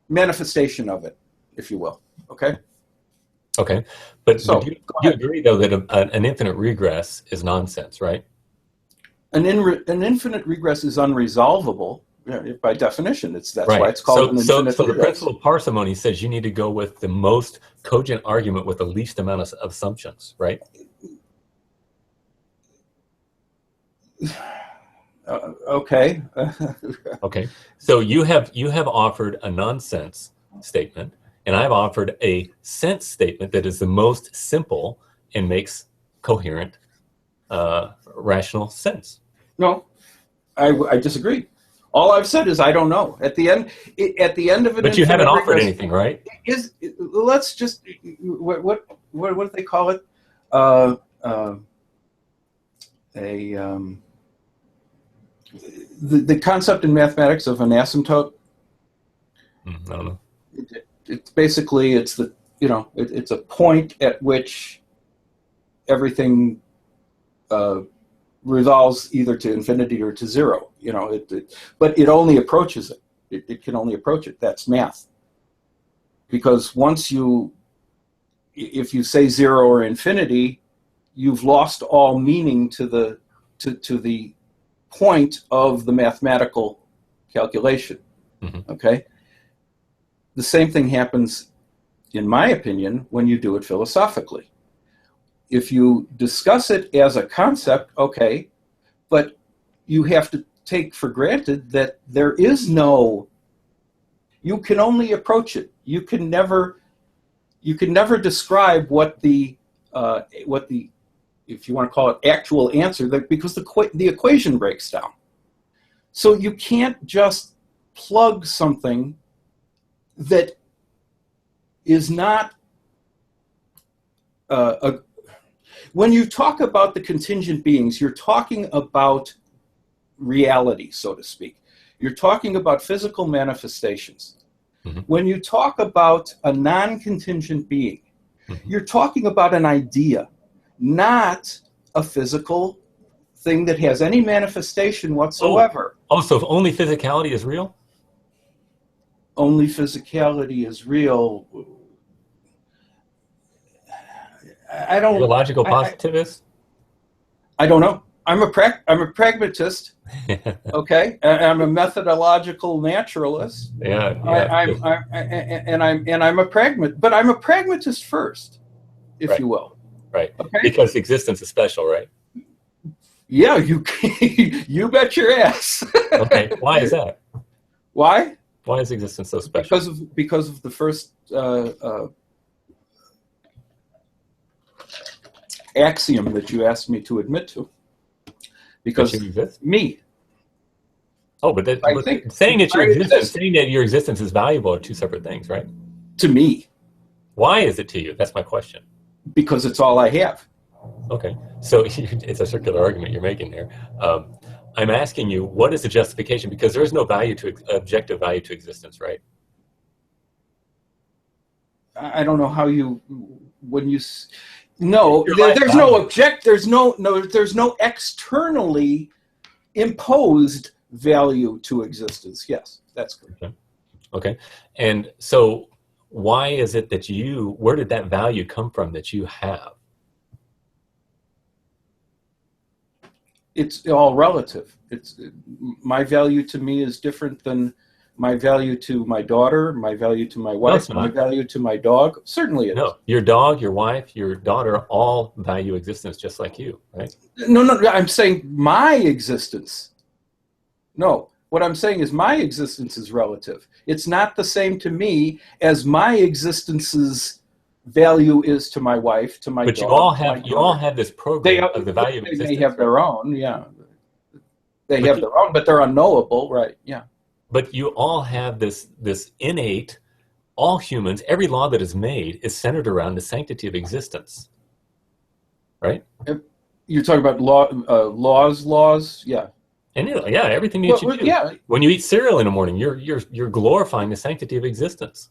manifestation of it, if you will. Okay. Okay, but So you agree though that an infinite regress is nonsense, right? An infinite regress is unresolvable, by definition. That's right. why it's called an infinite regress. So the principle of parsimony says you need to go with the most cogent argument with the least amount of assumptions, right? Okay. Okay. So you have offered a nonsense statement, and I've offered a sense statement that is the most simple and makes coherent, rational sense. No, I disagree. All I've said is I don't know. At the end of it. But you haven't offered anything, right? Let's just what do they call it? The concept in mathematics of an asymptote. I don't know. It's basically it's a point at which everything resolves either to infinity or to zero. But it only approaches it. It can only approach it. That's math. Because if you say zero or infinity, you've lost all meaning to the point of the mathematical calculation. Mm-hmm. Okay. The same thing happens, in my opinion, when you do it philosophically. If you discuss it as a concept, okay, but you have to take for granted that there is no. You can only approach it. You can never describe what the if you want to call it actual answer, because the equation breaks down. So you can't just plug something that is not when you talk about the contingent beings, you're talking about reality, so to speak. You're talking about physical manifestations. Mm-hmm. When you talk about a non-contingent being, mm-hmm. you're talking about an idea, not a physical thing that has any manifestation whatsoever. Oh, so only physicality is real? Only physicality is real. I don't. You're a logical positivist? I don't know. I'm a pragmatist. Okay, I'm a methodological naturalist. Yeah. I'm a pragmatist, but I'm a pragmatist first, if right. you will. Right. Okay. Because existence is special, right? Yeah, you bet your ass. Okay. Why is that? Why? Why is existence so special? Because of the first axiom that you asked me to admit to. Because you exist? Me. Oh, but saying that your existence is valuable are two separate things, right? To me. Why is it to you? That's my question. Because it's all I have. Okay. So it's a circular argument you're making there. I'm asking you, what is the justification? Because there is no objective value to existence, right? I don't know how there's no externally imposed value to existence. Yes, that's correct. Okay. And so why is it that where did that value come from that you have? It's all relative. My value to me is different than my value to my daughter, my value to my wife, my value to my dog. Certainly it is. No, your dog, your wife, your daughter all value existence just like you, right? No, I'm saying my existence. No, What I'm saying is my existence is relative. It's not the same to me as my existence's value is to my wife, to my But dog. you all have this program of the value of they existence. may have their own, yeah. They But have their own, but they're unknowable, right? Yeah. But you all have this innate, all humans, every law that is made is centered around the sanctity of existence, right? You're talking about laws, yeah. And yeah, everything that you do. Yeah. When you eat cereal in the morning, you're glorifying the sanctity of existence.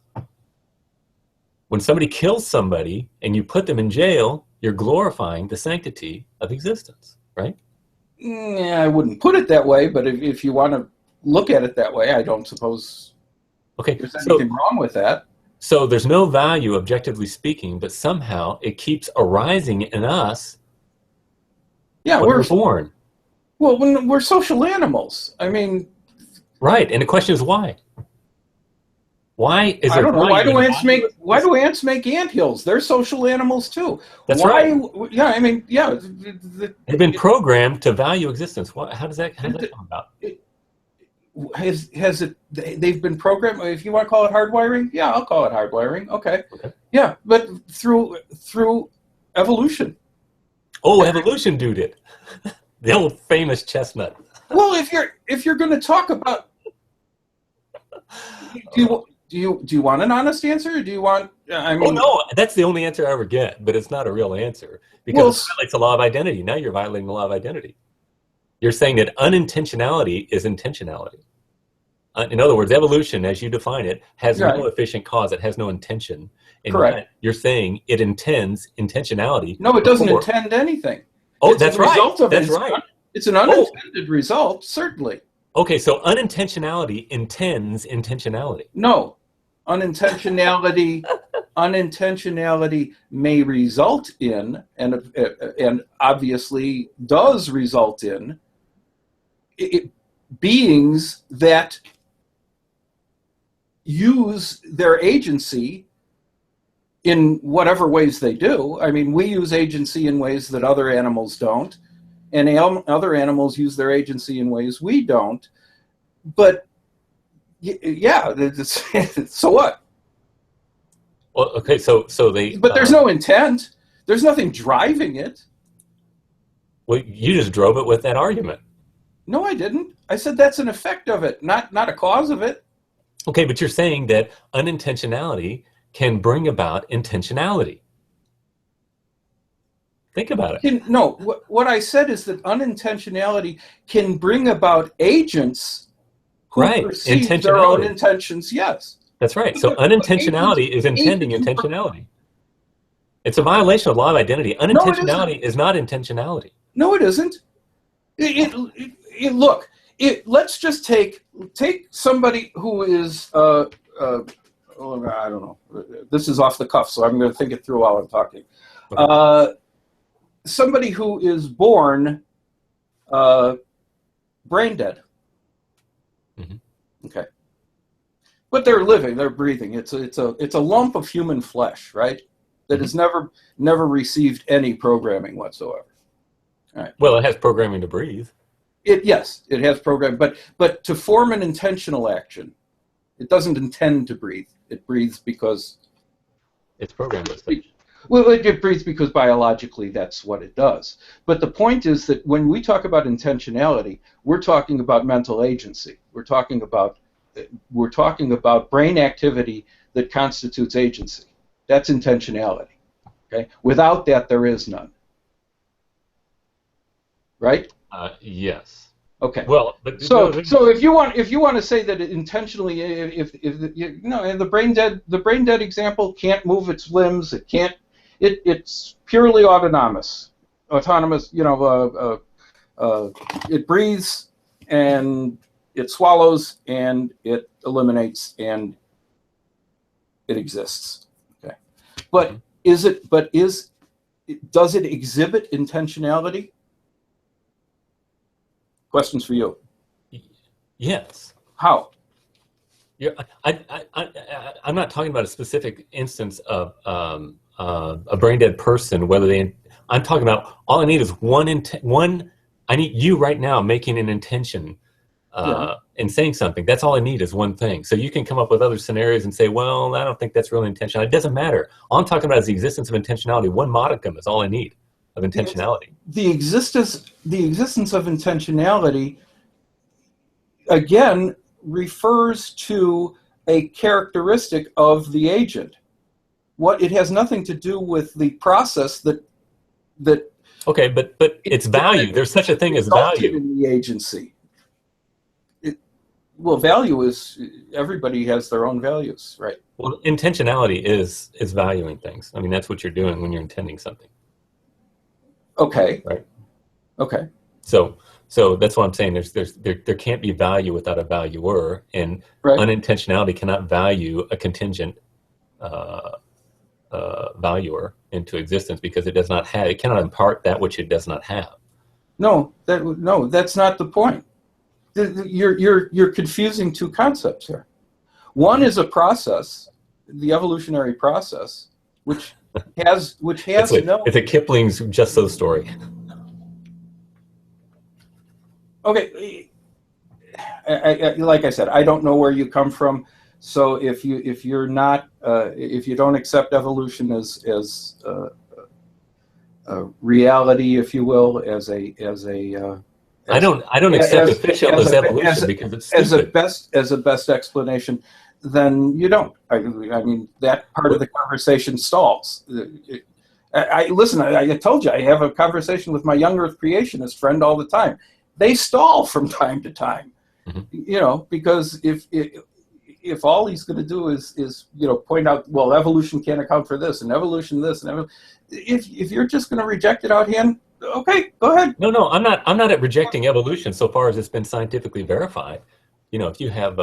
When somebody kills somebody and you put them in jail, you're glorifying the sanctity of existence, right? Yeah, I wouldn't put it that way, but if you want to look at it that way, I don't suppose there's anything wrong with that. So there's no value, objectively speaking, but somehow it keeps arising in us. Yeah, when we're born. Well, when we're social animals, I mean. Right, and the question is why? Why is I don't know. Why do ants make anthills? They're social animals too. That's right. Yeah, I mean, yeah. They've been programmed to value existence. How does that come about? They've been programmed. If you want to call it hardwiring, yeah, I'll call it hardwiring. Okay. Yeah, but through evolution. Oh, evolution did it. The old famous chestnut. Well, if you're going to talk about, do you want an honest answer, or do you want? I mean, no, that's the only answer I ever get, but it's not a real answer because it violates the law of identity. Now you're violating the law of identity. You're saying that unintentionality is intentionality. In other words, evolution, as you define it, has no efficient cause. It has no intention. And correct. You're saying it intends intentionality. No, it doesn't intend anything. Oh, that's right. That's right. It's an unintended result, certainly. Okay, so unintentionality intends intentionality. No, unintentionality may result in, and obviously does result in, beings that use their agency in whatever ways they do. I mean, we use agency in ways that other animals don't, and other animals use their agency in ways we don't. But yeah, so what? Well, okay, so they. But there's no intent. There's nothing driving it. Well, you just drove it with that argument. No, I didn't. I said that's an effect of it, not a cause of it. Okay, but you're saying that unintentionality can bring about intentionality. Think about it. No, what I said is that unintentionality can bring about agents who perceive their own intentions. Yes. That's right. So unintentionality is intending intentionality. It's a violation of law of identity. Unintentionality is not intentionality. No, it isn't. Look, let's just take somebody who is I don't know. This is off the cuff, so I'm going to think it through while I'm talking. Okay. Somebody who is born brain dead. Mm-hmm. Okay. But they're living, they're breathing. It's a lump of human flesh, right? That has never received any programming whatsoever. All right. Well, it has programming to breathe. Yes, it has programming, but to form an intentional action, it doesn't intend to breathe. It breathes because it's programmed. Well, it breathes because biologically that's what it does. But the point is that when we talk about intentionality, we're talking about mental agency. We're talking about brain activity that constitutes agency. That's intentionality. Okay? Without that, there is none. Right? Yes. Okay. Well, but so if you want to say that it intentionally, if the brain dead example can't move its limbs, it can't. It's purely autonomous. It breathes and it swallows and it eliminates and it exists. Okay, but does it exhibit intentionality? Questions for you. Yes. How? Yeah, I'm not talking about a specific instance of a brain dead person. I'm talking about all I need is one. I need you right now making an intention in saying something. That's all I need is one thing. So you can come up with other scenarios and say, well, I don't think that's really intentional. It doesn't matter. All I'm talking about is the existence of intentionality. One modicum is all I need of intentionality. The existence of intentionality, again, refers to a characteristic of the agent. It has nothing to do with the process that okay, but it's value. There's such a thing as value in the agency. Well, value is, everybody has their own values, right? Well, intentionality is valuing things. I mean, that's what you're doing when you're intending something. Okay. Right. Okay. So that's what I'm saying. There can't be value without a valuer, and unintentionality cannot value a contingent valuer into existence because it cannot impart that which it does not have. No, that's not the point. You're confusing two concepts here. One is a process, the evolutionary process, which has it's a Kipling's Just So story. Okay, like I said, I don't know where you come from. So if you don't accept evolution as reality, if you will, I don't accept official as evolution because it's stupid. as a best explanation, then you don't. I mean, that part of the conversation stalls. Listen, I told you, I have a conversation with my young Earth creationist friend all the time. They stall from time to time, because if all he's going to do is point out, well, evolution can't account for this, and evolution this, and if you're just going to reject it out hand, okay, go ahead. No, I'm not at rejecting evolution so far as it's been scientifically verified. If you have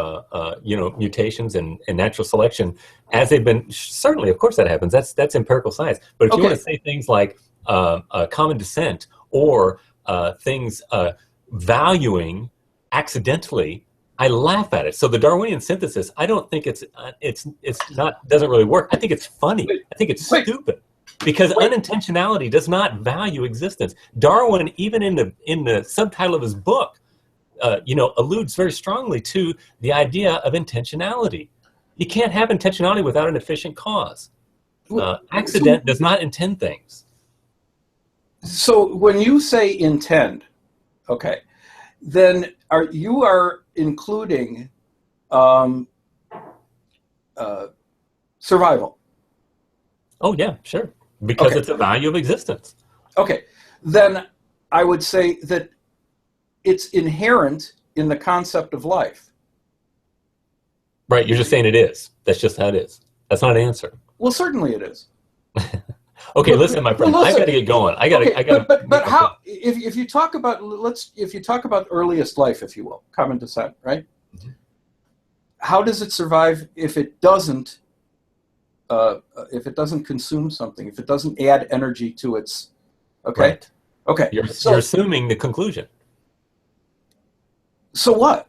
mutations and natural selection, as they've been, certainly, of course, that happens. That's empirical science. But if you want to say things like common descent or things valuing accidentally, I laugh at it. So the Darwinian synthesis, I don't think doesn't really work. I think it's funny. I think it's stupid. Because unintentionality does not value existence. Darwin, even in the subtitle of his book, alludes very strongly to the idea of intentionality. You can't have intentionality without an efficient cause. Accident does not intend things. So when you say intend, okay, then you are including survival. Oh yeah, sure. Because it's a value of existence. Okay, then I would say that it's inherent in the concept of life. Right, you're just saying it is. That's just how it is. That's not an answer. Well, certainly it is. Okay, listen, my friend. I got to get going. I got to. But how? If you talk about earliest life, if you will, common descent, right? Mm-hmm. How does it survive if it doesn't? If it doesn't consume something, if it doesn't add energy to its, okay, right. Okay, you're assuming the conclusion. So what?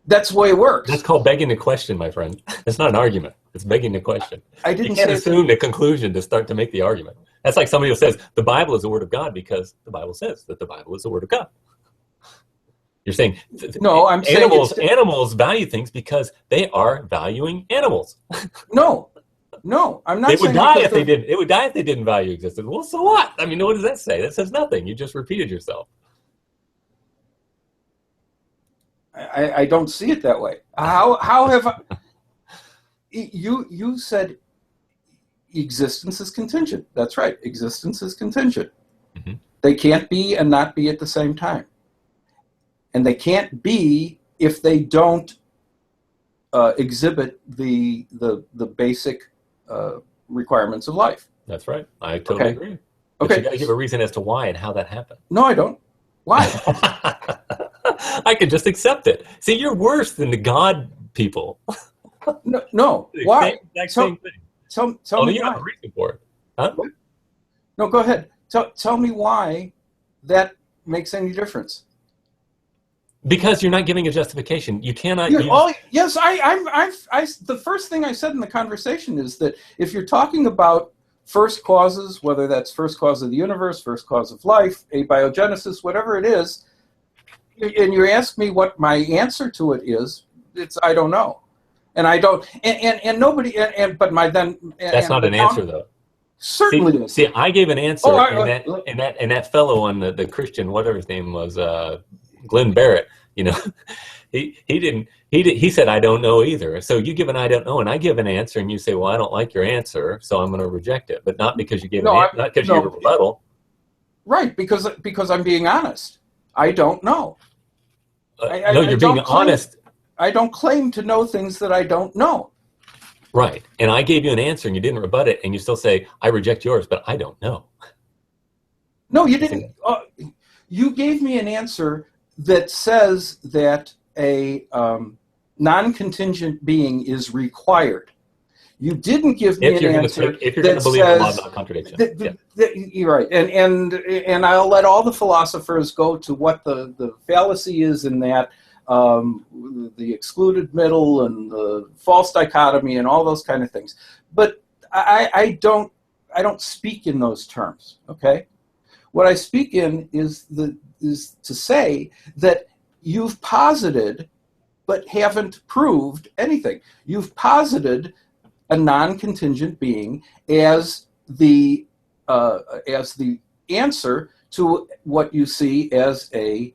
That's the way it works. That's called begging the question, my friend. It's not an argument. It's begging the question. You can't assume the conclusion to start to make the argument. That's like somebody who says the Bible is the Word of God because the Bible says that the Bible is the Word of God. You're saying no. I'm saying animals value things because they are valuing animals. No, I'm not. They would die if they didn't. It would die if they didn't value existence. Well, so what? I mean, what does that say? That says nothing. You just repeated yourself. I don't see it that way. How have I, you said existence is contingent? That's right. Existence is contingent. Mm-hmm. They can't be and not be at the same time, and they can't be if they don't exhibit the basic requirements of life. That's right. I totally agree. But you got to give a reason as to why and how that happened. No, I don't. Why? I can just accept it. See, you're worse than the God people. No. Why? Same thing. Tell me you why. have a reason for it. Huh? What? No, go ahead. Tell me why that makes any difference. Because you're not giving a justification. You cannot. Yes, the first thing I said in the conversation is that if you're talking about first causes, whether that's first cause of the universe, first cause of life, abiogenesis, whatever it is, and you ask me what my answer to it is, it's I don't know, and I don't, and nobody, but my then that's not an answer though. Certainly. See, I gave an answer, and that fellow on the Christian, whatever his name was, Glenn Barrett. You know, he said I don't know either. So you give an I don't know, and I give an answer, and you say, well, I don't like your answer, so I'm going to reject it. But not because you gave not because you gave a rebuttal. Right, because I'm being honest. I don't know. No, you're being honest. I don't claim to know things that I don't know. Right. And I gave you an answer and you didn't rebut it, and you still say, I reject yours, but I don't know. No, you didn't. You gave me an answer that says that a non-contingent being is required. You didn't give me an answer if you're going to believe in law of non-contradiction. You're right. And I'll let all the philosophers go to what the fallacy is in that, the excluded middle and the false dichotomy and all those kind of things. But I don't speak in those terms, okay? What I speak in is to say that you've posited but haven't proved anything. You've posited a non-contingent being as the answer to what you see as a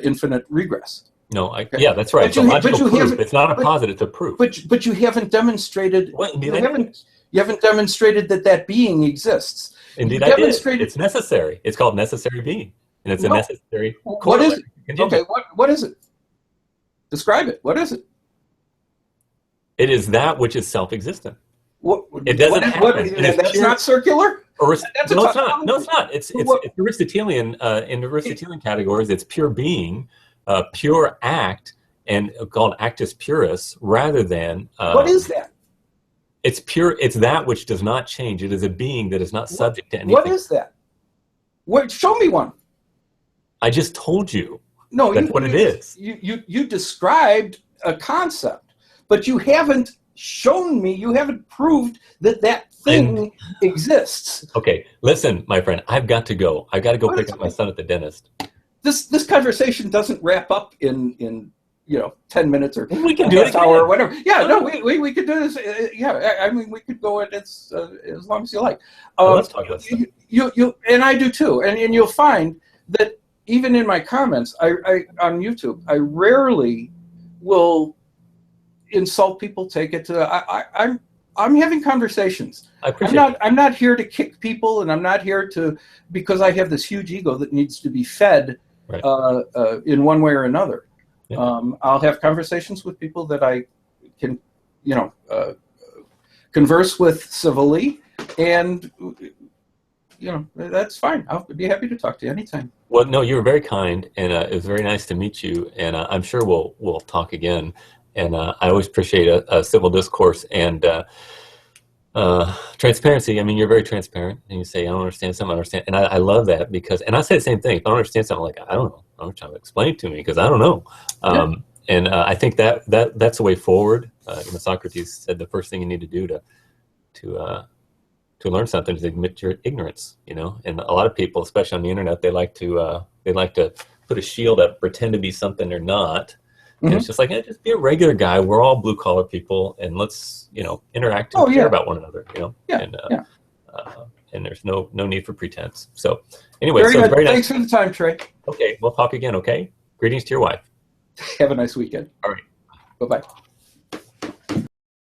infinite regress. No, yeah, that's right. It's a logical proof. It's not a positive, it's a proof. But you haven't demonstrated. You haven't demonstrated that being exists. Indeed, I did. It's necessary. It's called necessary being, and it's a necessary. What is it? Okay, what is it? Describe it. What is it? It is that which is self-existent. It doesn't happen. That's not circular? No, it's not. No, it's not. It's Aristotelian. In the Aristotelian categories, it's pure being, pure act, and called actus purus, rather than. What is that? It's pure. It's that which does not change. It is a being that is not subject to anything. What is that? Show me one. I just told you. No, that's what it is. You described a concept, but you haven't shown me. You haven't proved that thing exists. Okay, listen, my friend. I've got to go. I've got to go pick up my son at the dentist. This conversation doesn't wrap up in 10 minutes or we can do it hour or whatever. Yeah, no, we could do this. Yeah, I mean, we could go in as long as you like. Let's talk about stuff. You and I do too, and you'll find that even in my comments, I on YouTube, I rarely will insult people. Take it to I'm having conversations. I appreciate I'm not here to kick people, and I'm not here because I have this huge ego that needs to be fed in one way or another. Yeah. I'll have conversations with people that I can, converse with civilly, and that's fine. I'll be happy to talk to you anytime. Well, no, you were very kind, and it was very nice to meet you, and I'm sure we'll talk again. And I always appreciate a civil discourse and transparency. I mean, you're very transparent, and you say, I don't understand something, I understand. And I love that because, and I say the same thing. If I don't understand something, like, I don't know. I'm trying to explain it to me because I don't know. And I think that's the way forward. Socrates said the first thing you need to do to learn something is admit your ignorance. And a lot of people, especially on the internet, they like to put a shield up, pretend to be something they're not. And it's just like, hey, just be a regular guy. We're all blue collar people, and let's interact and care about one another. And there's no need for pretense. So anyway, very nice. Thanks for the time, Trey. Okay, we'll talk again. Okay, greetings to your wife. Have a nice weekend. All right, bye bye.